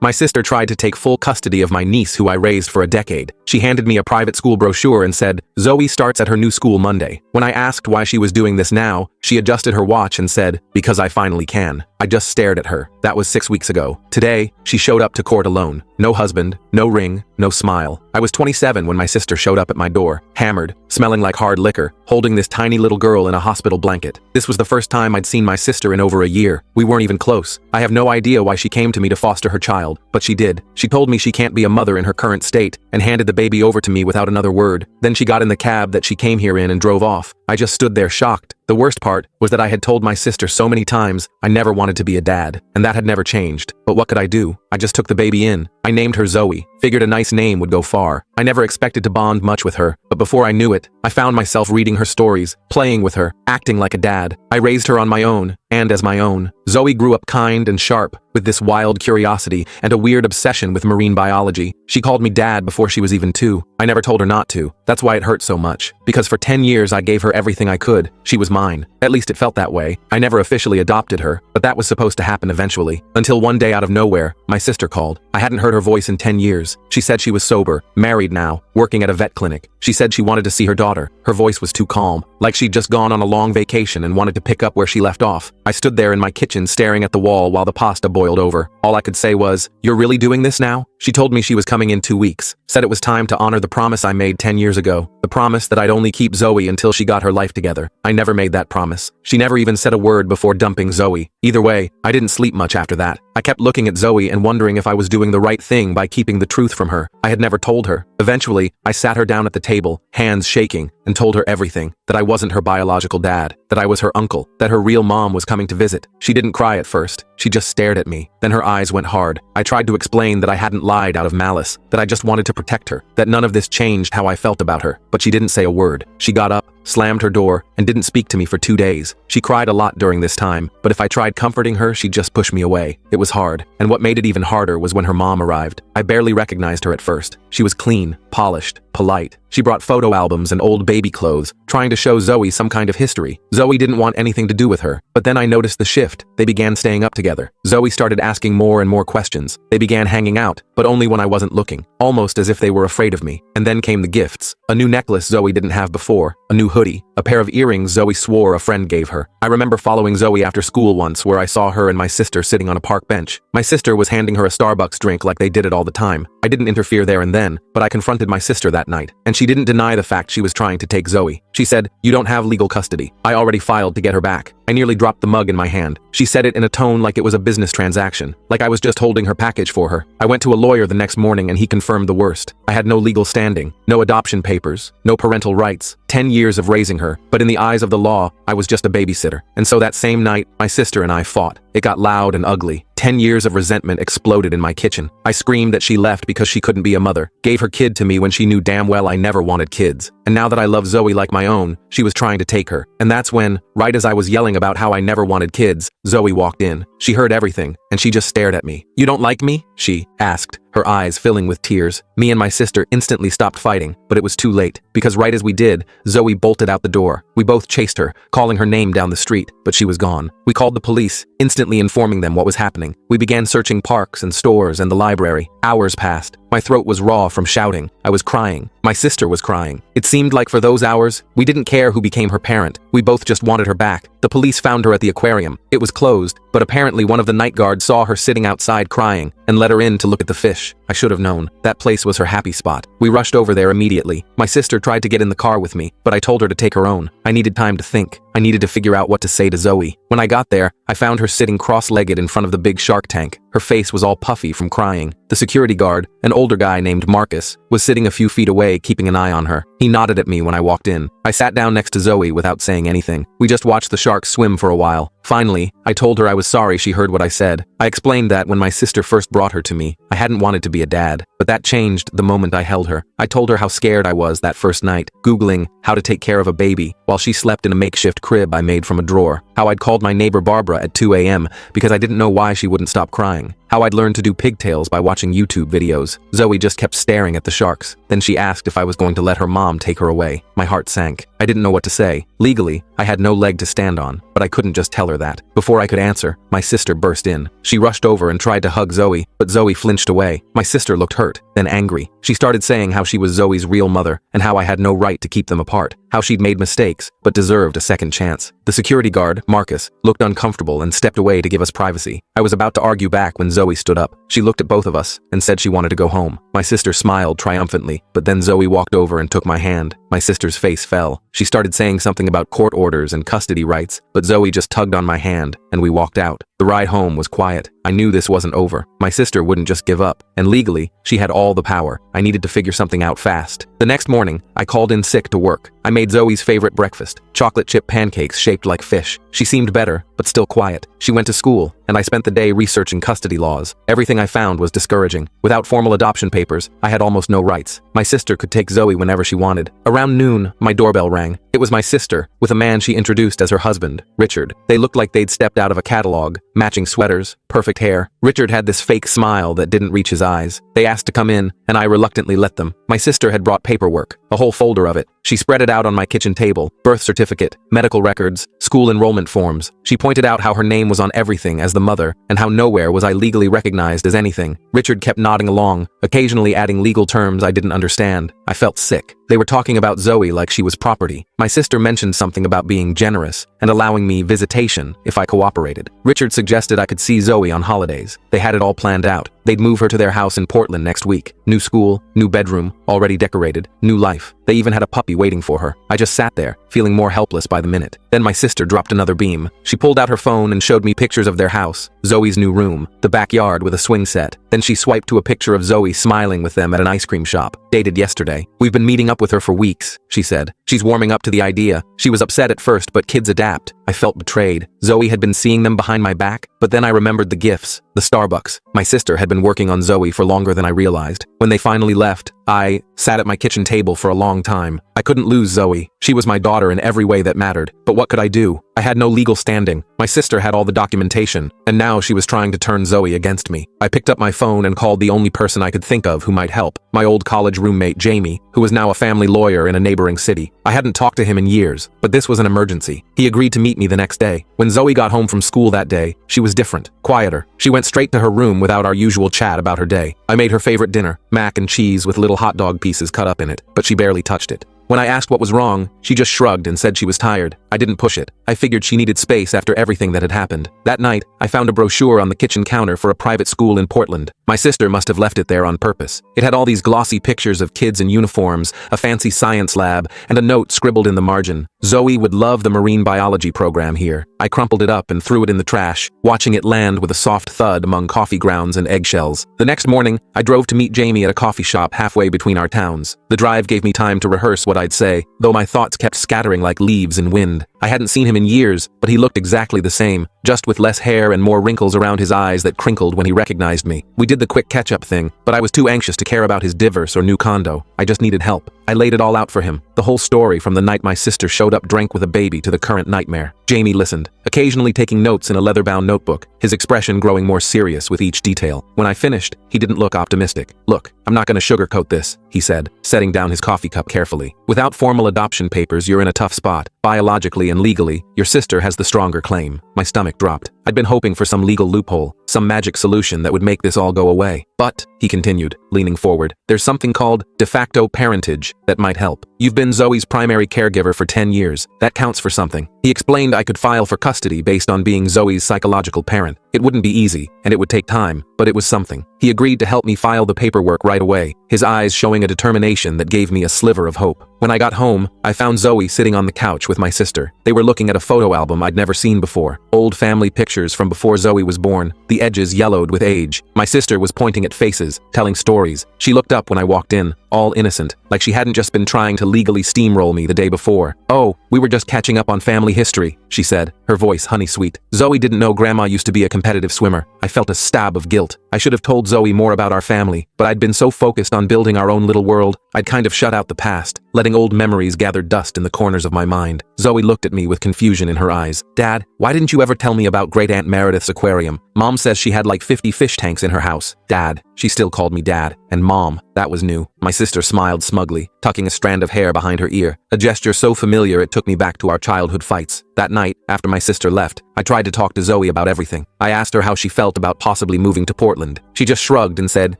My sister tried to take full custody of my niece who I raised for a decade. She handed me a private school brochure and said, "Zoe starts at her new school Monday." When I asked why she was doing this now, she adjusted her watch and said, "Because I finally can." I just stared at her. That was 6 weeks ago. Today, she showed up to court alone. No husband, no ring, no smile. I was 27 when my sister showed up at my door, hammered, smelling like hard liquor, holding this tiny little girl in a hospital blanket. This was the first time I'd seen my sister in over a year. We weren't even close. I have no idea why she came to me to foster her child, but she did. She told me she can't be a mother in her current state and handed the baby over to me without another word. Then she got in the cab that she came here in and drove off. I just stood there shocked. The worst part was that I had told my sister so many times I never wanted to be a dad, and that had never changed. But what could I do? I just took the baby in. I named her Zoe, figured a nice name would go far. I never expected to bond much with her, but before I knew it, I found myself reading her stories, playing with her, acting like a dad. I raised her on my own, and as my own. Zoe grew up kind and sharp, with this wild curiosity and a weird obsession with marine biology. She called me dad before she was even 2. I never told her not to. That's why it hurt so much. Because for 10 years I gave her everything I could. She was mine. At least it felt that way. I never officially adopted her, but that was supposed to happen eventually. Until one day out of nowhere, my sister called. I hadn't heard her voice in 10 years. She said she was sober, married now, working at a vet clinic. She said she wanted to see her daughter. Her voice was too calm, like she'd just gone on a long vacation and wanted to pick up where she left off. I stood there in my kitchen staring at the wall while the pasta boiled over. All I could say was, "You're really doing this now?" She told me she was coming in 2 weeks, said it was time to honor the promise I made 10 years ago. The promise that I'd only keep Zoe until she got her life together. I never made that promise. She never even said a word before dumping Zoe. Either way, I didn't sleep much after that. I kept looking at Zoe and wondering if I was doing the right thing by keeping the truth from her. I had never told her. Eventually, I sat her down at the table, hands shaking, and told her everything. That I wasn't her biological dad, that I was her uncle, that her real mom was coming to visit. She didn't cry at first. She just stared at me. Then her eyes went hard. I tried to explain that I hadn't lied out of malice, that I just wanted to protect her, that none of this changed how I felt about her. But she didn't say a word. She got up, slammed her door, and didn't speak to me for 2 days. She cried a lot during this time, but if I tried comforting her, she'd just push me away. It was hard, and what made it even harder was when her mom arrived. I barely recognized her at first. She was clean, polished, polite. She brought photo albums and old baby clothes, trying to show Zoe some kind of history. Zoe didn't want anything to do with her, but then I noticed the shift. They began staying up together. Zoe started asking more and more questions. They began hanging out, but only when I wasn't looking, almost as if they were afraid of me. And then came the gifts. A new necklace Zoe didn't have before, a new hoodie, a pair of earrings Zoe swore a friend gave her. I remember following Zoe after school once where I saw her and my sister sitting on a park bench. My sister was handing her a Starbucks drink like they did it all the time. I didn't interfere there and then, but I confronted my sister that night, and she didn't deny the fact she was trying to take Zoe. She said, "You don't have legal custody. I already filed to get her back." I nearly dropped the mug in my hand. She said it in a tone like it was a business transaction, like I was just holding her package for her. I went to a lawyer the next morning and he confirmed the worst. I had no legal standing, no adoption papers, no parental rights, 10 years of raising her, but in the eyes of the law, I was just a babysitter. And so that same night, my sister and I fought. It got loud and ugly. 10 years of resentment exploded in my kitchen. I screamed that she left because she couldn't be a mother, gave her kid to me when she knew damn well I never wanted kids. And now that I love Zoe like my own, she was trying to take her. And that's when, right as I was yelling about how I never wanted kids, Zoe walked in. She heard everything, and she just stared at me. "You don't like me?" she asked, her eyes filling with tears. Me and my sister instantly stopped fighting, but it was too late, because right as we did, Zoe bolted out the door. We both chased her, calling her name down the street, but she was gone. We called the police, instantly informing them what was happening. We began searching parks and stores and the library. Hours passed. My throat was raw from shouting. I was crying. My sister was crying. It seemed like for those hours, we didn't care who became her parent. We both just wanted her back. The police found her at the aquarium. It was closed, but apparently one of the night guards saw her sitting outside crying and let her in to look at the fish. I should have known. That place was her happy spot. We rushed over there immediately. My sister tried to get in the car with me, but I told her to take her own. I needed time to think. I needed to figure out what to say to Zoe. When I got there, I found her sitting cross-legged in front of the big shark tank. Her face was all puffy from crying. The security guard, an older guy named Marcus, was sitting a few feet away keeping an eye on her. He nodded at me when I walked in. I sat down next to Zoe without saying anything. We just watched the sharks swim for a while. Finally, I told her I was sorry she heard what I said. I explained that when my sister first brought her to me, I hadn't wanted to be a dad, but that changed the moment I held her. I told her how scared I was that first night, Googling how to take care of a baby while she slept in a makeshift crib I made from a drawer. How I'd called my neighbor Barbara at 2 a.m. because I didn't know why she wouldn't stop crying. how I'd learned to do pigtails by watching YouTube videos. Zoe just kept staring at the sharks. Then she asked if I was going to let her mom take her away. My heart sank. I didn't know what to say. Legally, I had no leg to stand on, but I couldn't just tell her that. Before I could answer, my sister burst in. She rushed over and tried to hug Zoe, but Zoe flinched away. My sister looked hurt, then angry. She started saying how she was Zoe's real mother and how I had no right to keep them apart, how she'd made mistakes but deserved a second chance. The security guard, Marcus, looked uncomfortable and stepped away to give us privacy. I was about to argue back when Zoe stood up. She looked at both of us and said she wanted to go home. My sister smiled triumphantly, but then Zoe walked over and took my hand. My sister's face fell. She started saying something about court orders and custody rights, but Zoe just tugged on my hand and we walked out. The ride home was quiet. I knew this wasn't over. My sister wouldn't just give up, and legally, she had all the power. I needed to figure something out fast. The next morning, I called in sick to work. I made Zoe's favorite breakfast, chocolate chip pancakes shaped like fish. She seemed better, but still quiet. She went to school, and I spent the day researching custody laws. Everything I found was discouraging. Without formal adoption papers, I had almost no rights. My sister could take Zoe whenever she wanted. Around noon, my doorbell rang. It was my sister, with a man she introduced as her husband, Richard. They looked like they'd stepped out of a catalog. Matching sweaters, perfect hair. Richard had this fake smile that didn't reach his eyes. They asked to come in, and I reluctantly let them. My sister had brought paperwork, a whole folder of it. She spread it out on my kitchen table: birth certificate, medical records, school enrollment forms. She pointed out how her name was on everything as the mother, and how nowhere was I legally recognized as anything. Richard kept nodding along, occasionally adding legal terms I didn't understand. I felt sick. They were talking about Zoe like she was property. My sister mentioned something about being generous and allowing me visitation if I cooperated. Richard suggested I could see Zoe on holidays. They had it all planned out. They'd move her to their house in Portland next week. New school, new bedroom, already decorated, new life. They even had a puppy waiting for her. I just sat there, feeling more helpless by the minute. Then my sister dropped another beam. She pulled out her phone and showed me pictures of their house, Zoe's new room, the backyard with a swing set. Then she swiped to a picture of Zoe smiling with them at an ice cream shop, dated yesterday. "We've been meeting up with her for weeks," she said. "She's warming up to the idea." She was upset at first, but kids adapt. I felt betrayed. Zoe had been seeing them behind my back, but then I remembered the gifts, the Starbucks. My sister had been working on Zoe for longer than I realized. When they finally left, I sat at my kitchen table for a long time. I couldn't lose Zoe. She was my daughter in every way that mattered. But what could I do? I had no legal standing. My sister had all the documentation, and now she was trying to turn Zoe against me. I picked up my phone and called the only person I could think of who might help, my old college roommate Jamie, who was now a family lawyer in a neighboring city. I hadn't talked to him in years, but this was an emergency. He agreed to meet me the next day. When Zoe got home from school that day, she was different, quieter. She went straight to her room without our usual chat about her day. I made her favorite dinner, mac and cheese with little hot dog pieces cut up in it, but she barely touched it. When I asked what was wrong, she just shrugged and said she was tired. I didn't push it. I figured she needed space after everything that had happened. That night, I found a brochure on the kitchen counter for a private school in Portland. My sister must have left it there on purpose. It had all these glossy pictures of kids in uniforms, a fancy science lab, and a note scribbled in the margin. Zoe would love the marine biology program here. I crumpled it up and threw it in the trash, watching it land with a soft thud among coffee grounds and eggshells. The next morning, I drove to meet Jamie at a coffee shop halfway between our towns. The drive gave me time to rehearse what I'd say, though my thoughts kept scattering like leaves in wind. I hadn't seen him in years, but he looked exactly the same, just with less hair and more wrinkles around his eyes that crinkled when he recognized me. We did the quick catch-up thing, but I was too anxious to care about his divorce or new condo. I just needed help. I laid it all out for him, the whole story from the night my sister showed up drank with a baby to the current nightmare. Jamie listened, occasionally taking notes in a leather-bound notebook, his expression growing more serious with each detail. When I finished, he didn't look optimistic. "Look, I'm not going to sugarcoat this," he said, setting down his coffee cup carefully. "Without formal adoption papers, you're in a tough spot. Biologically and legally, your sister has the stronger claim." My stomach dropped. I'd been hoping for some legal loophole, some magic solution that would make this all go away. "But," he continued, leaning forward, "there's something called de facto parentage that might help. You've been Zoe's primary caregiver for 10 years. That counts for something." He explained I could file for custody based on being Zoe's psychological parent. It wouldn't be easy, and it would take time, but it was something. He agreed to help me file the paperwork right away, his eyes showing a determination that gave me a sliver of hope. When I got home, I found Zoe sitting on the couch with my sister. They were looking at a photo album I'd never seen before. Old family pictures from before Zoe was born, the edges yellowed with age. My sister was pointing at faces, telling stories. She looked up when I walked in, all innocent, like she hadn't just been trying to legally steamroll me the day before. "Oh, we were just catching up on family history," she said, her voice honey-sweet. "Zoe didn't know Grandma used to be a competitive swimmer." I felt a stab of guilt. I should have told Zoe more about our family, but I'd been so focused on building our own little world, I'd kind of shut out the past, letting old memories gather dust in the corners of my mind. Zoe looked at me with confusion in her eyes. Dad, why didn't you ever tell me about Great Aunt Meredith's aquarium? Mom says she had like 50 fish tanks in her house. Dad. She still called me Dad. And Mom. That was new. My sister smiled smugly, tucking a strand of hair behind her ear, a gesture so familiar it took me back to our childhood fights. That night, after my sister left, I tried to talk to Zoe about everything. I asked her how she felt about possibly moving to Portland. She just shrugged and said,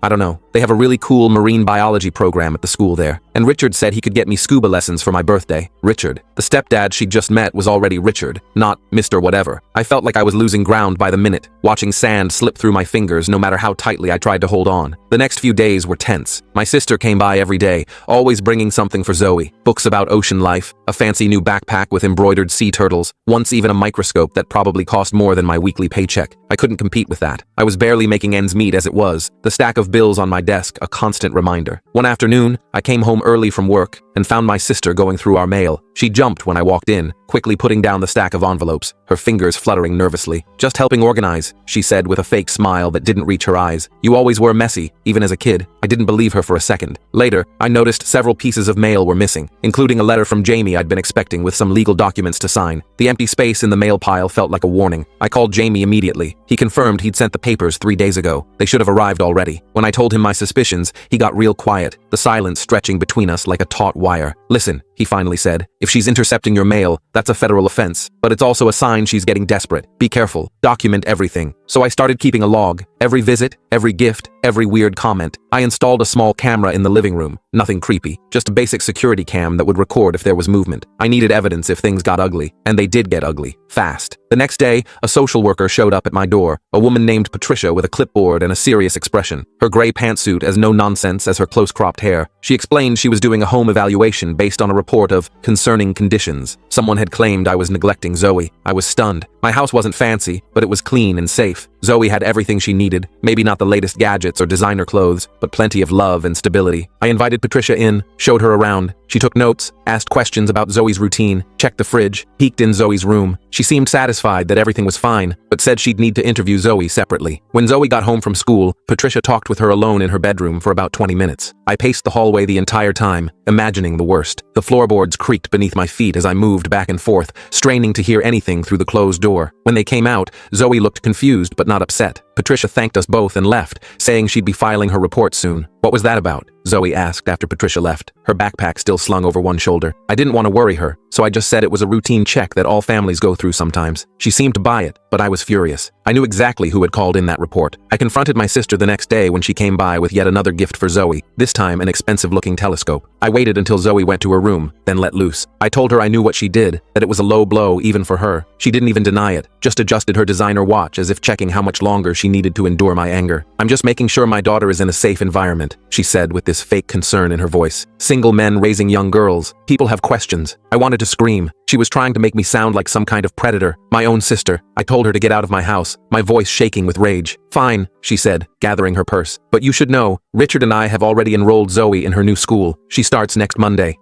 I don't know. They have a really cool marine biology program at the school there. And Richard said he could get me scuba lessons for my birthday. Richard. The stepdad she'd just met was already Richard, not Mr. Whatever. I felt like I was losing ground by the minute, watching sand slip through my fingers no matter how tightly I tried to hold on. The next few days were tense. My sister came by every day, always bringing something for Zoe. Books about ocean life, a fancy new backpack with embroidered sea turtles, once even a microscope that probably cost more than my weekly paycheck. I couldn't compete with that. I was barely making ends meet as it was, the stack of bills on my desk a constant reminder. One afternoon, I came home early from work and found my sister going through our mail. She jumped when I walked in, quickly putting down the stack of envelopes, her fingers fluttering nervously. Just helping organize, she said with a fake smile that didn't reach her eyes. You always were messy, even as a kid. I didn't believe her for a second. Later, I noticed several pieces of mail were missing, including a letter from Jamie I'd been expecting with some legal documents to sign. The empty space in the mail pile felt like a warning. I called Jamie immediately. He confirmed he'd sent the papers 3 days ago. They should have arrived already. When I told him my suspicions, he got real quiet, the silence stretching between us like a taut wire. Listen, he finally said, if she's intercepting your mail, that's a federal offense. But it's also a sign she's getting desperate. Be careful. Document everything. So I started keeping a log. Every visit, every gift, every weird comment. I installed a small camera in the living room. Nothing creepy. Just a basic security cam that would record if there was movement. I needed evidence if things got ugly. And they did get ugly. Fast. The next day, a social worker showed up at my door. A woman named Patricia with a clipboard and a serious expression. Her gray pantsuit as no nonsense as her close-cropped hair. She explained she was doing a home evaluation based on a report of concerning conditions. Someone had claimed I was neglecting Zoe. I was stunned. My house wasn't fancy, but it was clean and safe. Zoe had everything she needed. Maybe not the latest gadgets or designer clothes, but plenty of love and stability. I invited Patricia in, showed her around. She took notes, asked questions about Zoe's routine, checked the fridge, peeked in Zoe's room. She seemed satisfied that everything was fine, but said she'd need to interview Zoe separately. When Zoe got home from school, Patricia talked with her alone in her bedroom for about 20 minutes. I paced the hallway the entire time, imagining the worst. The floorboards creaked beneath my feet as I moved back and forth, straining to hear anything through the closed door. When they came out, Zoe looked confused but not upset. Patricia thanked us both and left, saying she'd be filing her report soon. What was that about? Zoe asked after Patricia left, her backpack still slung over one shoulder. I didn't want to worry her, so I just said it was a routine check that all families go through sometimes. She seemed to buy it, but I was furious. I knew exactly who had called in that report. I confronted my sister the next day when she came by with yet another gift for Zoe, this time an expensive-looking telescope. I waited until Zoe went to her room, then let loose. I told her I knew what she did, that it was a low blow even for her. She didn't even deny it, just adjusted her designer watch as if checking how much longer she needed to endure my anger. I'm just making sure my daughter is in a safe environment, she said with this fake concern in her voice. Single men raising young girls. People have questions. I wanted to scream. She was trying to make me sound like some kind of predator. My own sister. I told her to get out of my house, my voice shaking with rage. Fine, she said, gathering her purse. But you should know, Richard and I have already enrolled Zoe in her new school. She starts next Monday.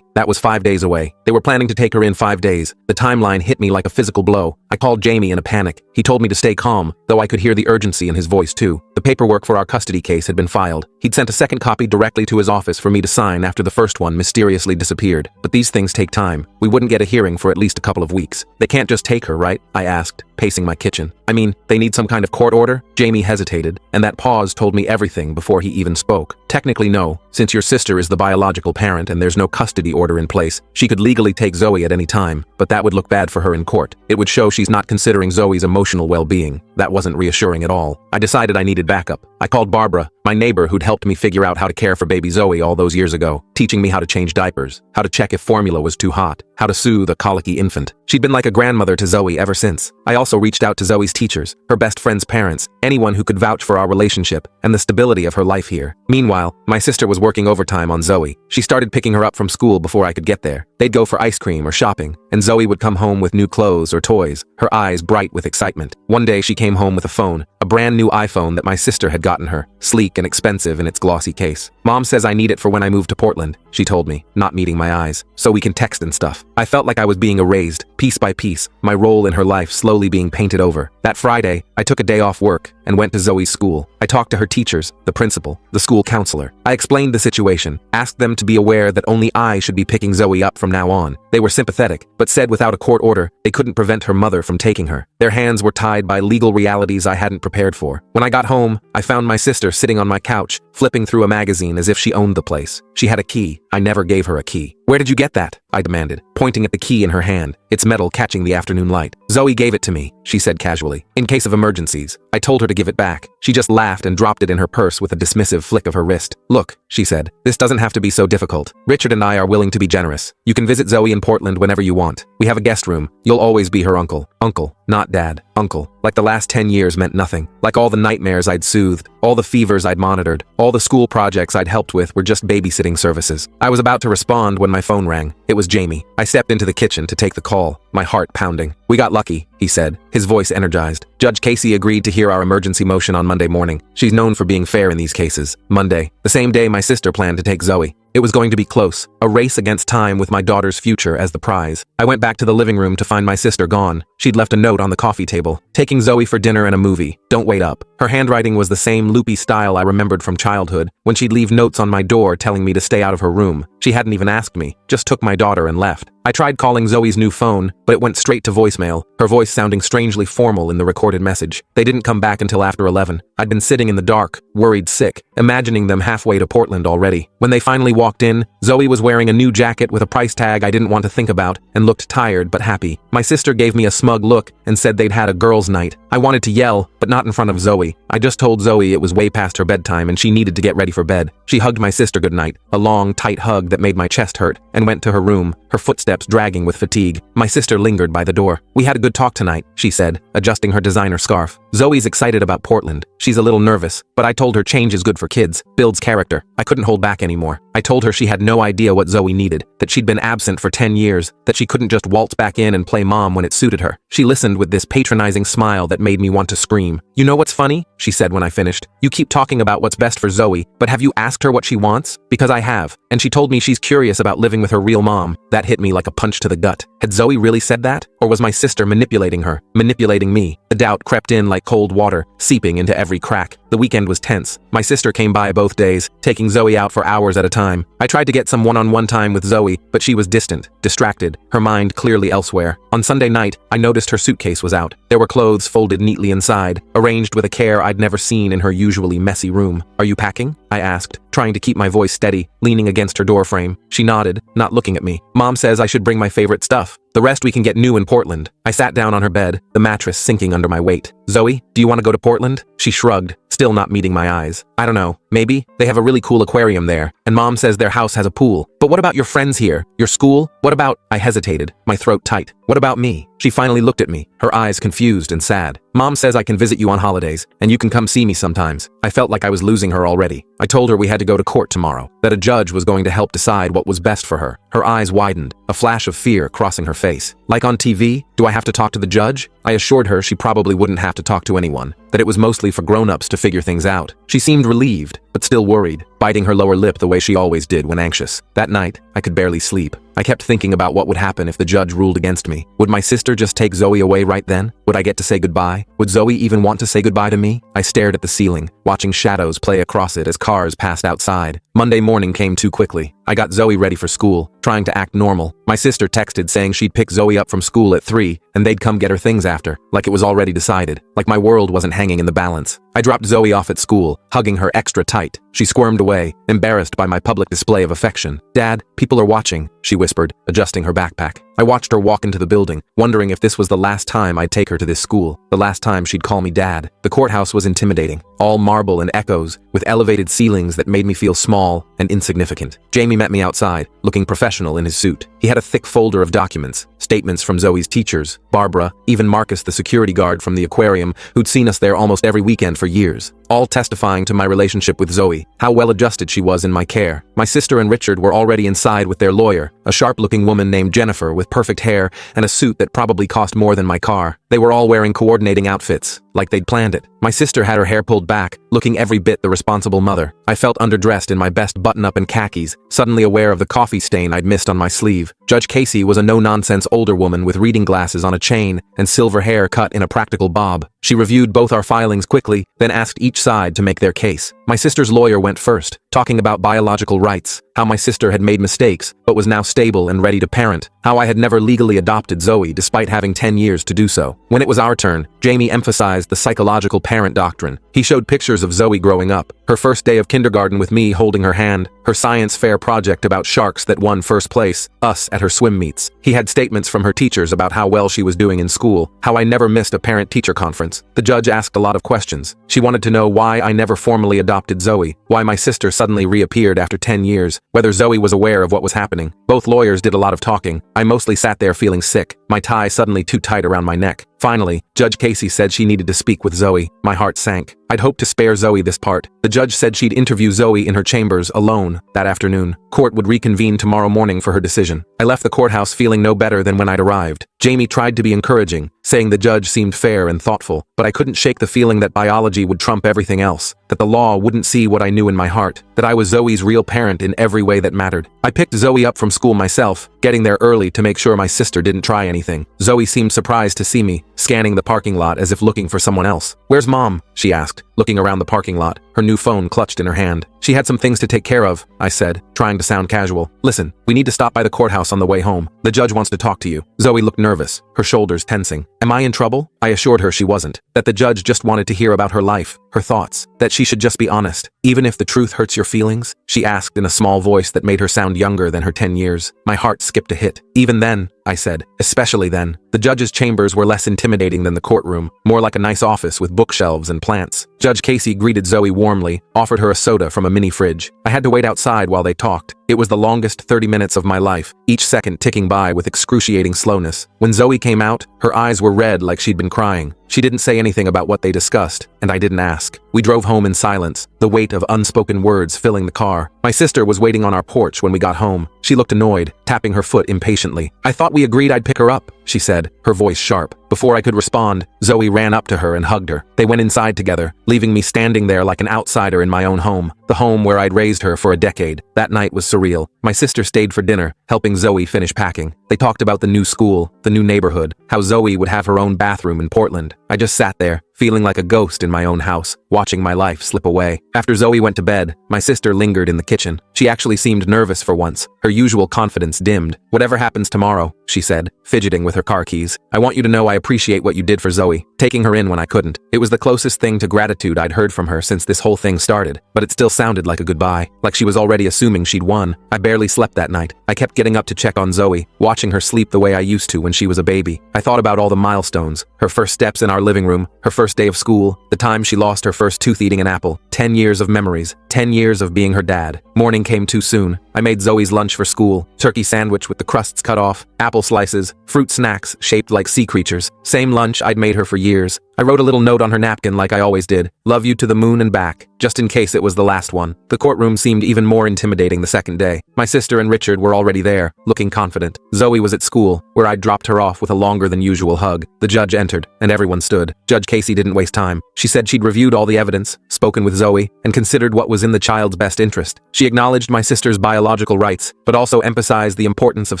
That was 5 days away. They were planning to take her in 5 days. The timeline hit me like a physical blow. I called Jamie in a panic. He told me to stay calm, though I could hear the urgency in his voice too. The paperwork for our custody case had been filed. He'd sent a second copy directly to his office for me to sign after the first one mysteriously disappeared. But these things take time. We wouldn't get a hearing for at least a couple of weeks. They can't just take her, right? I asked, pacing my kitchen. I mean, they need some kind of court order? Jamie hesitated, and that pause told me everything before he even spoke. Technically no, since your sister is the biological parent and there's no custody order in place. She could legally take Zoe at any time, but that would look bad for her in court. It would show she's not considering Zoe's emotional well-being. That wasn't reassuring at all. I decided I needed backup. I called Barbara, my neighbor who'd helped me figure out how to care for baby Zoe all those years ago, teaching me how to change diapers, how to check if formula was too hot, how to soothe a colicky infant. She'd been like a grandmother to Zoe ever since. I also reached out to Zoe's teachers, her best friend's parents, anyone who could vouch for our relationship and the stability of her life here. Meanwhile, my sister was working overtime on Zoe. She started picking her up from school before I could get there. They'd go for ice cream or shopping, and Zoe would come home with new clothes or toys, her eyes bright with excitement. One day she came home with a phone, a brand new iPhone that my sister had gotten her, sleek and expensive in its glossy case. Mom says I need it for when I move to Portland, she told me, not meeting my eyes, so we can text and stuff. I felt like I was being erased, piece by piece, my role in her life slowly being painted over. That Friday, I took a day off work and went to Zoe's school. I talked to her teachers, the principal, the school counselor. I explained the situation, asked them to be aware that only I should be picking Zoe up from now on. They were sympathetic, but said without a court order, they couldn't prevent her mother from taking her. Their hands were tied by legal realities I hadn't prepared for. When I got home, I found my sister sitting on my couch, flipping through a magazine as if she owned the place. She had a key. I never gave her a key. "Where did you get that?" I demanded, pointing at the key in her hand, its metal catching the afternoon light. "Zoe gave it to me," she said casually, "in case of emergencies." I told her to give it back. She just laughed and dropped it in her purse with a dismissive flick of her wrist. "Look," she said, "this doesn't have to be so difficult. Richard and I are willing to be generous. You can visit Zoe in Portland whenever you want. We have a guest room. You'll always be her uncle." Uncle, not dad. Uncle. Like the last 10 years meant nothing. Like all the nightmares I'd soothed, all the fevers I'd monitored, all the school projects I'd helped with were just babysitting services. I was about to respond when my phone rang. It was Jamie. I stepped into the kitchen to take the call, my heart pounding. "We got lucky," he said, his voice energized. "Judge Casey agreed to hear our emergency motion on Monday morning. She's known for being fair in these cases." Monday, the same day my sister planned to take Zoe. It was going to be close, a race against time with my daughter's future as the prize. I went back to the living room to find my sister gone. She'd left a note on the coffee table, taking Zoe for dinner and a movie. Don't wait up. Her handwriting was the same loopy style I remembered from childhood, when she'd leave notes on my door telling me to stay out of her room. She hadn't even asked me, just took my daughter and left. I tried calling Zoe's new phone, but it went straight to voicemail, her voice sounding strangely formal in the recorded message. They didn't come back until after 11. I'd been sitting in the dark, worried sick, imagining them halfway to Portland already. When they finally walked in, Zoe was wearing a new jacket with a price tag I didn't want to think about, and looked tired but happy. My sister gave me a smug look and said they'd had a girls' night. I wanted to yell, but not in front of Zoe. I just told Zoe it was way past her bedtime and she needed to get ready for bed. She hugged my sister goodnight, a long, tight hug that made my chest hurt, and went to her room, her footsteps dragging with fatigue. My sister lingered by the door. "We had a good talk tonight," she said, adjusting her designer scarf. "Zoe's excited about Portland. She's a little nervous, but I told her change is good for kids, builds character." I couldn't hold back anymore. I told her she had no idea what Zoe needed, that she'd been absent for 10 years, that she couldn't just waltz back in and play mom when it suited her. She listened with this patronizing smile that made me want to scream. "You know what's funny?" she said when I finished. "You keep talking about what's best for Zoe, but have you asked her what she wants? Because I have, and she told me she's curious about living with her real mom." That hit me like a punch to the gut. Had Zoe really said that? Or was my sister manipulating her, manipulating me? The doubt crept in like cold water, seeping into every crack. The weekend was tense. My sister came by both days, taking Zoe out for hours at a time. I tried to get some one-on-one time with Zoe, but she was distant, distracted, her mind clearly elsewhere. On Sunday night, I noticed her suitcase was out. There were clothes folded neatly inside, arranged with a care I'd never seen in her usually messy room. "Are you packing?" I asked, trying to keep my voice steady, leaning against her doorframe. She nodded, not looking at me. "Mom says I should bring my favorite stuff. The rest we can get new in Portland." I sat down on her bed, the mattress sinking under my weight. "Zoe, do you want to go to Portland?" She shrugged, still not meeting my eyes. "I don't know. Maybe. They have a really cool aquarium there, and Mom says their house has a pool. But what about your friends here? Your school? What about—" I hesitated, my throat tight. "What about me?" She finally looked at me, her eyes confused and sad. "Mom says I can visit you on holidays, and you can come see me sometimes." I felt like I was losing her already. I told her we had to go to court tomorrow, that a judge was going to help decide what was best for her. Her eyes widened, a flash of fear crossing her face. "Like on TV? Do I have to talk to the judge?" I assured her she probably wouldn't have to talk to anyone, that it was mostly for grown-ups to figure things out. She seemed relieved, but still worried, biting her lower lip the way she always did when anxious. That night, I could barely sleep. I kept thinking about what would happen if the judge ruled against me. Would my sister just take Zoe away right then? Would I get to say goodbye? Would Zoe even want to say goodbye to me? I stared at the ceiling, watching shadows play across it as cars passed outside. Monday morning came too quickly. I got Zoe ready for school, trying to act normal. My sister texted saying she'd pick Zoe up from school at 3, and they'd come get her things after, like it was already decided, like my world wasn't hanging in the balance. I dropped Zoe off at school, hugging her extra tight. She squirmed away, embarrassed by my public display of affection. "Dad, people are watching," she whispered, adjusting her backpack. I watched her walk into the building, wondering if this was the last time I'd take her to this school, the last time she'd call me Dad. The courthouse was intimidating, all marble and echoes, with elevated ceilings that made me feel small and insignificant. Jamie met me outside, looking professional in his suit. He had a thick folder of documents, statements from Zoe's teachers, Barbara, even Marcus the security guard from the aquarium, who'd seen us there almost every weekend for years. all testifying to my relationship with Zoe, how well adjusted she was in my care. My sister and Richard were already inside with their lawyer, a sharp-looking woman named Jennifer with perfect hair and a suit that probably cost more than my car. They were all wearing coordinating outfits, like they'd planned it. My sister had her hair pulled back, looking every bit the responsible mother. I felt underdressed in my best button-up and khakis, suddenly aware of the coffee stain I'd missed on my sleeve. Judge Casey was a no-nonsense older woman with reading glasses on a chain and silver hair cut in a practical bob. She reviewed both our filings quickly, then asked each side to make their case. My sister's lawyer went first, talking about biological rights, how my sister had made mistakes, but was now stable and ready to parent, how I had never legally adopted Zoe despite having 10 years to do so. When it was our turn, Jamie emphasized the psychological parent doctrine. He showed pictures of Zoe growing up, her first day of kindergarten with me holding her hand, her science fair project about sharks that won first place, us at her swim meets. He had statements from her teachers about how well she was doing in school, how I never missed a parent-teacher conference. The judge asked a lot of questions. She wanted to know why I never formally adopted Zoe, why my sister suddenly reappeared after 10 years, whether Zoe was aware of what was happening. Both lawyers did a lot of talking. I mostly sat there feeling sick, my tie suddenly too tight around my neck. Finally, Judge Casey said she needed to speak with Zoe. My heart sank. I'd hoped to spare Zoe this part. The judge said she'd interview Zoe in her chambers alone that afternoon. Court would reconvene tomorrow morning for her decision. I left the courthouse feeling no better than when I'd arrived. Jamie tried to be encouraging, saying the judge seemed fair and thoughtful, but I couldn't shake the feeling that biology would trump everything else, that the law wouldn't see what I knew in my heart, that I was Zoe's real parent in every way that mattered. I picked Zoe up from school myself, getting there early to make sure my sister didn't try anything. Zoe seemed surprised to see me, scanning the parking lot as if looking for someone else. "Where's Mom?" she asked, looking around the parking lot, her new phone clutched in her hand. "She had some things to take care of," I said, trying to sound casual. "Listen, we need to stop by the courthouse on the way home. The judge wants to talk to you." Zoe looked nervous, her shoulders tensing. Am I in trouble? I assured her she wasn't, that the judge just wanted to hear about her life, her thoughts, that she should just be honest. "Even if the truth hurts your feelings?" she asked in a small voice that made her sound younger than her 10 years. My heart skipped a hit. "Even then," I said, "especially then." The judge's chambers were less intimidating than the courtroom, more like a nice office with bookshelves and plants. Judge Casey greeted Zoe warmly, offered her a soda from a mini fridge. I had to wait outside while they talked. It was the longest 30 minutes of my life, each second ticking by with excruciating slowness. When Zoe came out, her eyes were red like she'd been crying. She didn't say anything about what they discussed, and I didn't ask. We drove home in silence, the weight of unspoken words filling the car. My sister was waiting on our porch when we got home. She looked annoyed, tapping her foot impatiently. "I thought we agreed I'd pick her up," she said, her voice sharp. Before I could respond, Zoe ran up to her and hugged her. They went inside together, leaving me standing there like an outsider in my own home, the home where I'd raised her for a decade. That night was surreal. My sister stayed for dinner, helping Zoe finish packing. They talked about the new school, the new neighborhood, how Zoe would have her own bathroom in Portland. I just sat there, feeling like a ghost in my own house, watching my life slip away. After Zoe went to bed, my sister lingered in the kitchen. She actually seemed nervous for once. Her usual confidence dimmed. "Whatever happens tomorrow," she said, fidgeting with her car keys, "I want you to know I appreciate what you did for Zoe, taking her in when I couldn't." It was the closest thing to gratitude I'd heard from her since this whole thing started, but it still sounded like a goodbye, like she was already assuming she'd won. I barely slept that night. I kept getting up to check on Zoe, watching her sleep the way I used to when she was a baby. I thought about all the milestones, her first steps in our living room, her first day of school, the time she lost her first tooth eating an apple. 10 years of memories, 10 years of being her dad. Morning came too soon. I made Zoe's lunch for school, turkey sandwich with the crusts cut off, apple slices, fruit snacks shaped like sea creatures. Same lunch I'd made her for years. I wrote a little note on her napkin like I always did. "Love you to the moon and back," just in case it was the last one. The courtroom seemed even more intimidating the second day. My sister and Richard were already there, looking confident. Zoe was at school, where I'd dropped her off with a longer than usual hug. The judge entered, and everyone stood. Judge Casey didn't waste time. She said she'd reviewed all the evidence, spoken with Zoe, and considered what was in the child's best interest. She acknowledged my sister's biological rights, but also emphasized the importance of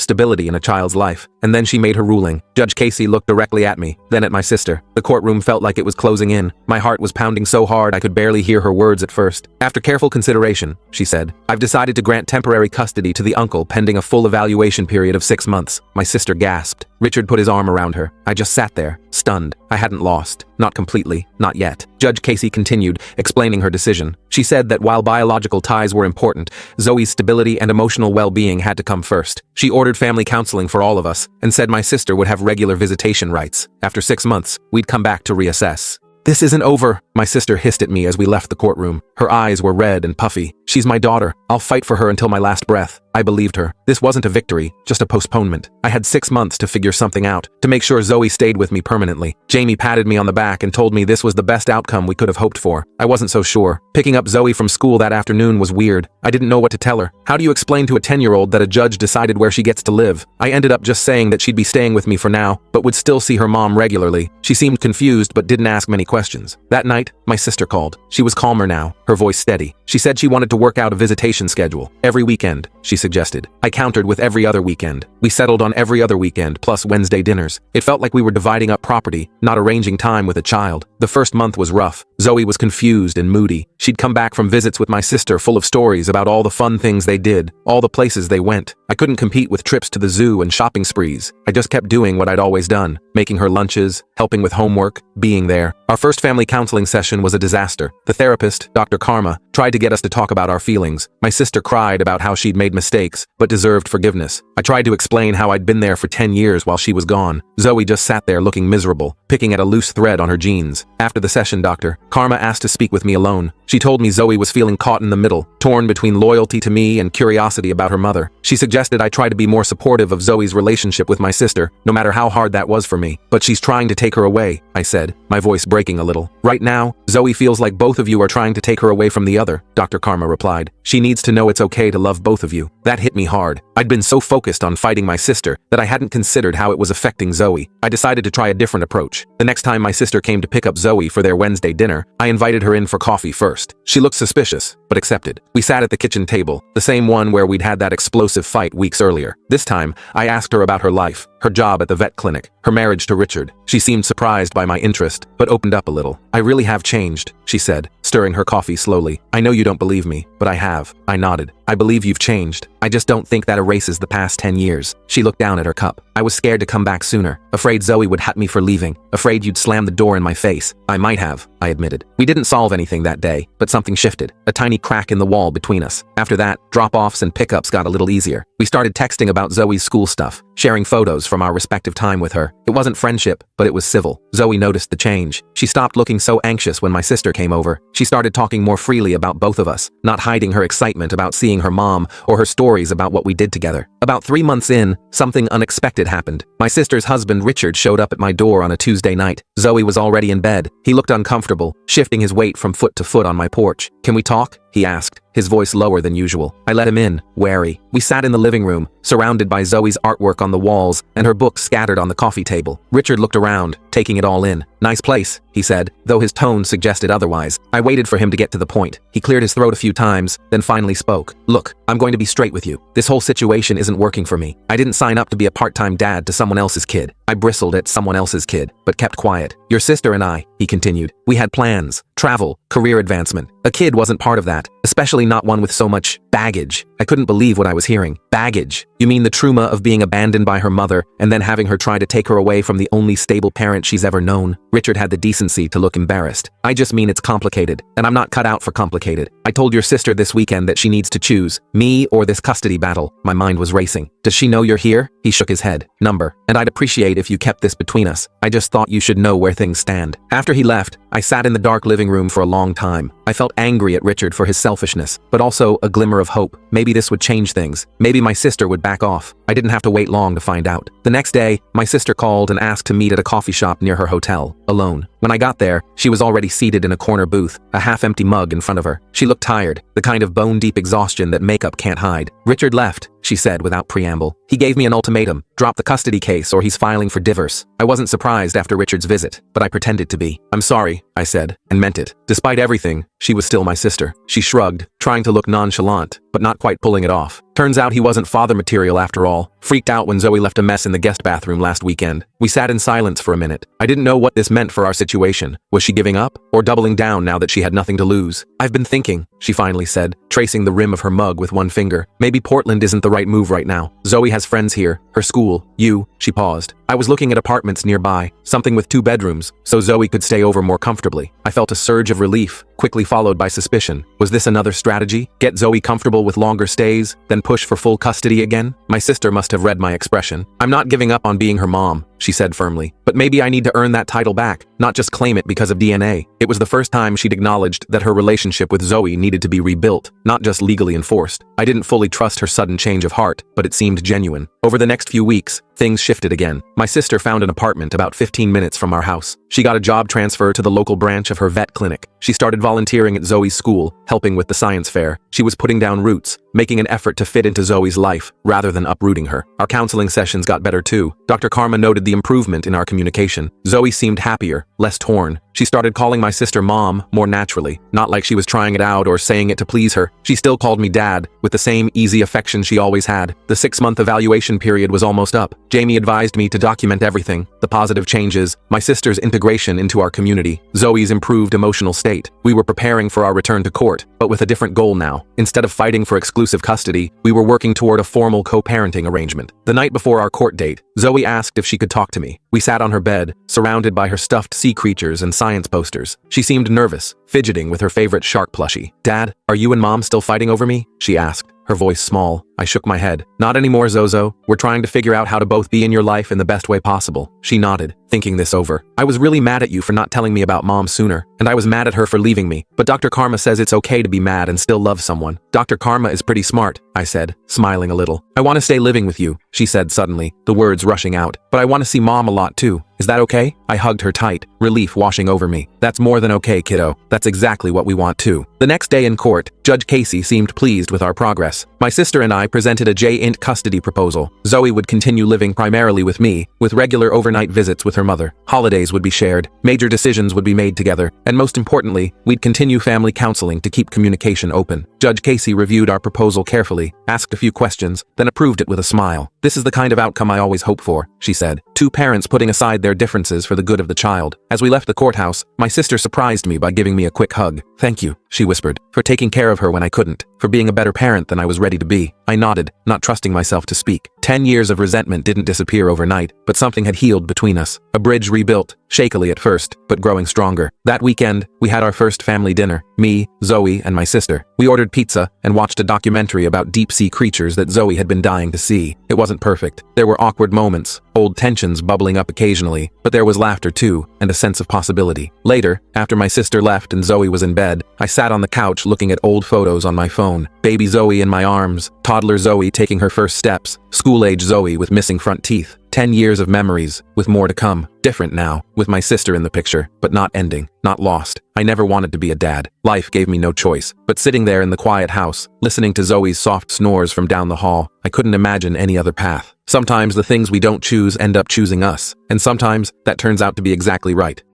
stability in a child's life. And then she made her ruling. Judge Casey looked directly at me, then at my sister. The courtroom felt like it was closing in. My heart was pounding so hard I could barely hear her words at first. "After careful consideration," she said, "I've decided to grant temporary custody to the uncle pending a full evaluation period of 6 months. My sister gasped. Richard put his arm around her. I just sat there, stunned. I hadn't lost. Not completely. Not yet. Judge Casey continued, explaining her decision. She said that while biological ties were important, Zoe's stability and emotional well-being had to come first. She ordered family counseling for all of us, and said my sister would have regular visitation rights. After 6 months, we'd come back to reassess. "This isn't over," my sister hissed at me as we left the courtroom. Her eyes were red and puffy. She's my daughter. I'll fight for her until my last breath. I believed her. This wasn't a victory, just a postponement. I had 6 months to figure something out, to make sure Zoe stayed with me permanently. Jamie patted me on the back and told me this was the best outcome we could have hoped for. I wasn't so sure. Picking up Zoe from school that afternoon was weird. I didn't know what to tell her. How do you explain to a 10-year-old that a judge decided where she gets to live? I ended up just saying that she'd be staying with me for now, but would still see her mom regularly. She seemed confused but didn't ask many questions. That night, my sister called. She was calmer now, her voice steady. She said she wanted to work out a visitation schedule. Every weekend, she suggested. I countered with every other weekend. We settled on every other weekend, plus Wednesday dinners. It felt like we were dividing up property, not arranging time with a child. The first month was rough. Zoe was confused and moody. She'd come back from visits with my sister full of stories about all the fun things they did, all the places they went. I couldn't compete with trips to the zoo and shopping sprees. I just kept doing what I'd always done, making her lunches, helping with homework, being there. Our first family counseling session was a disaster. The therapist, Dr. Karma, tried to get us to talk about our feelings. My sister cried about how she'd made mistakes, but deserved forgiveness. I tried to explain how I'd been there for 10 years while she was gone. Zoe just sat there looking miserable, picking at a loose thread on her jeans. After the session, Dr. Karma asked to speak with me alone. She told me Zoe was feeling caught in the middle, torn between loyalty to me and curiosity about her mother. She suggested I try to be more supportive of Zoe's relationship with my sister, no matter how hard that was for me. But she's trying to take her away, I said, my voice breaking a little. Right now, Zoe feels like both of you are trying to take her away from the other, Dr. Karma replied. She needs to know it's okay to love both of you. That hit me hard. I'd been so focused on fighting my sister that I hadn't considered how it was affecting Zoe. I decided to try a different approach. The next time my sister came to pick up Zoe for their Wednesday dinner, I invited her in for coffee first. She looked suspicious, but accepted. We sat at the kitchen table, the same one where we'd had that explosive fight weeks earlier. This time, I asked her about her life, her job at the vet clinic, her marriage to Richard. She seemed surprised by my interest, but opened up a little. I really have changed, she said, stirring her coffee slowly. I know you don't believe me, but I have. I nodded. I believe you've changed. I just don't think that erases the past 10 years. She looked down at her cup. I was scared to come back sooner, afraid Zoe would hat me for leaving, afraid you'd slam the door in my face. I might have, I admitted. We didn't solve anything that day, but something shifted, a tiny crack in the wall between us. After that, drop-offs and pickups got a little easier. We started texting about Zoe's school stuff, sharing photos from our respective time with her. It wasn't friendship, but it was civil. Zoe noticed the change. She stopped looking so anxious when my sister came over. She started talking more freely about both of us, not hiding her excitement about seeing her mom or her stories about what we did together. About 3 months in, something unexpected happened. My sister's husband Richard showed up at my door on a Tuesday night. Zoe was already in bed. He looked uncomfortable, shifting his weight from foot to foot on my porch. "Can we talk?" he asked, his voice lower than usual. I let him in, wary. We sat in the living room, surrounded by Zoe's artwork on the walls and her books scattered on the coffee table. Richard looked around, taking it all in. "Nice place," he said, though his tone suggested otherwise. I waited for him to get to the point. He cleared his throat a few times, then finally spoke. "Look, I'm going to be straight with you. This whole situation isn't working for me. I didn't sign up to be a part-time dad to someone else's kid." I bristled at someone else's kid, but kept quiet. "Your sister and I," he continued, "we had plans, travel, career advancement. A kid wasn't part of that, especially not one with so much baggage." I couldn't believe what I was hearing. Baggage? You mean the trauma of being abandoned by her mother and then having her try to take her away from the only stable parent she's ever known? Richard had the decency to look embarrassed. "I just mean it's complicated, and I'm not cut out for complicated. I told your sister this weekend that she needs to choose, me or this custody battle." My mind was racing. "Does she know you're here?" He shook his head. "Number. And I'd appreciate if you kept this between us. I just thought you should know where things stand." After he left, I sat in the dark living room for a long time. I felt angry at Richard for his selfishness, but also a glimmer of hope. Maybe this would change things. Maybe my sister would back off. I didn't have to wait long to find out. The next day, my sister called and asked to meet at a coffee shop near her hotel, alone. When I got there, she was already seated in a corner booth, a half-empty mug in front of her. She looked tired, the kind of bone-deep exhaustion that makeup can't hide. "Richard left," she said without preamble. "He gave me an ultimatum. Drop the custody case or he's filing for divorce." I wasn't surprised after Richard's visit, but I pretended to be. "I'm sorry," I said, and meant it. Despite everything, she was still my sister. She shrugged, trying to look nonchalant, but not quite pulling it off. Turns out he wasn't father material after all. Freaked out when Zoe left a mess in the guest bathroom last weekend. We sat in silence for a minute. I didn't know what this meant for our situation. Was she giving up? Or doubling down now that she had nothing to lose? "I've been thinking," she finally said, tracing the rim of her mug with one finger. "Maybe Portland isn't the right move right now. Zoe has friends here, her school, you." She paused. "I was looking at apartments nearby, something with 2 bedrooms, so Zoe could stay over more comfortably." I felt a surge of relief, quickly followed by suspicion. Was this another strategy? Get Zoe comfortable with longer stays, then push for full custody again? My sister must have read my expression. "I'm not giving up on being her mom," she said firmly. But maybe I need to earn that title back, not just claim it because of DNA. It was the first time she'd acknowledged that her relationship with Zoe needed to be rebuilt, not just legally enforced. I didn't fully trust her sudden change of heart, but it seemed genuine. Over the next few weeks, things shifted again. My sister found an apartment about 15 minutes from our house. She got a job transfer to the local branch of her vet clinic. She started volunteering at Zoe's school, helping with the science fair. She was putting down roots, making an effort to fit into Zoe's life, rather than uprooting her. Our counseling sessions got better too. Dr. Karma noted the improvement in our communication. Zoe seemed happier, less torn. She started calling my sister Mom more naturally, not like she was trying it out or saying it to please her. She still called me Dad, with the same easy affection she always had. The 6-month evaluation period was almost up. Jamie advised me to document everything, the positive changes, my sister's integration into our community, Zoe's improved emotional state. We were preparing for our return to court, but with a different goal now. Instead of fighting for exclusive custody, we were working toward a formal co-parenting arrangement. The night before our court date, Zoe asked if she could talk to me. We sat on her bed, surrounded by her stuffed sea creatures and science posters. She seemed nervous, fidgeting with her favorite shark plushie. "Dad, are you and Mom still fighting over me?" she asked, her voice small. I shook my head. "Not anymore, Zozo. We're trying to figure out how to both be in your life in the best way possible." She nodded, thinking this over. "I was really mad at you for not telling me about Mom sooner, and I was mad at her for leaving me. But Dr. Karma says it's okay to be mad and still love someone." "Dr. Karma is pretty smart," I said, smiling a little. "I want to stay living with you," she said suddenly, the words rushing out. "But I want to see Mom a lot too. Is that okay?" I hugged her tight, relief washing over me. "That's more than okay, kiddo. That's exactly what we want too." The next day in court, Judge Casey seemed pleased with our progress. My sister and I presented a J-int custody proposal. Zoe would continue living primarily with me, with regular overnight visits with her mother. Holidays would be shared, major decisions would be made together, and most importantly, we'd continue family counseling to keep communication open. Judge Casey reviewed our proposal carefully, asked a few questions, then approved it with a smile. "This is the kind of outcome I always hope for," she said. Two parents putting aside their differences for the good of the child. As we left the courthouse, my sister surprised me by giving me a quick hug. "Thank you," she whispered, "for taking care of her when I couldn't, for being a better parent than I was ready to be." I nodded, not trusting myself to speak. 10 years of resentment didn't disappear overnight, but something had healed between us. A bridge rebuilt, shakily at first, but growing stronger. That weekend, we had our first family dinner. Me, Zoe, and my sister. We ordered pizza and watched a documentary about deep-sea creatures that Zoe had been dying to see. It wasn't perfect. There were awkward moments, old tensions bubbling up occasionally, but there was laughter too, and a sense of possibility. Later, after my sister left and Zoe was in bed, I sat on the couch looking at old photos on my phone. Baby Zoe in my arms, toddler Zoe taking her first steps, school-age Zoe with missing front teeth. 10 years of memories, with more to come. Different now, with my sister in the picture, but not ending, not lost. I never wanted to be a dad. Life gave me no choice. But sitting there in the quiet house, listening to Zoe's soft snores from down the hall, I couldn't imagine any other path. Sometimes the things we don't choose end up choosing us, and sometimes that turns out to be exactly right.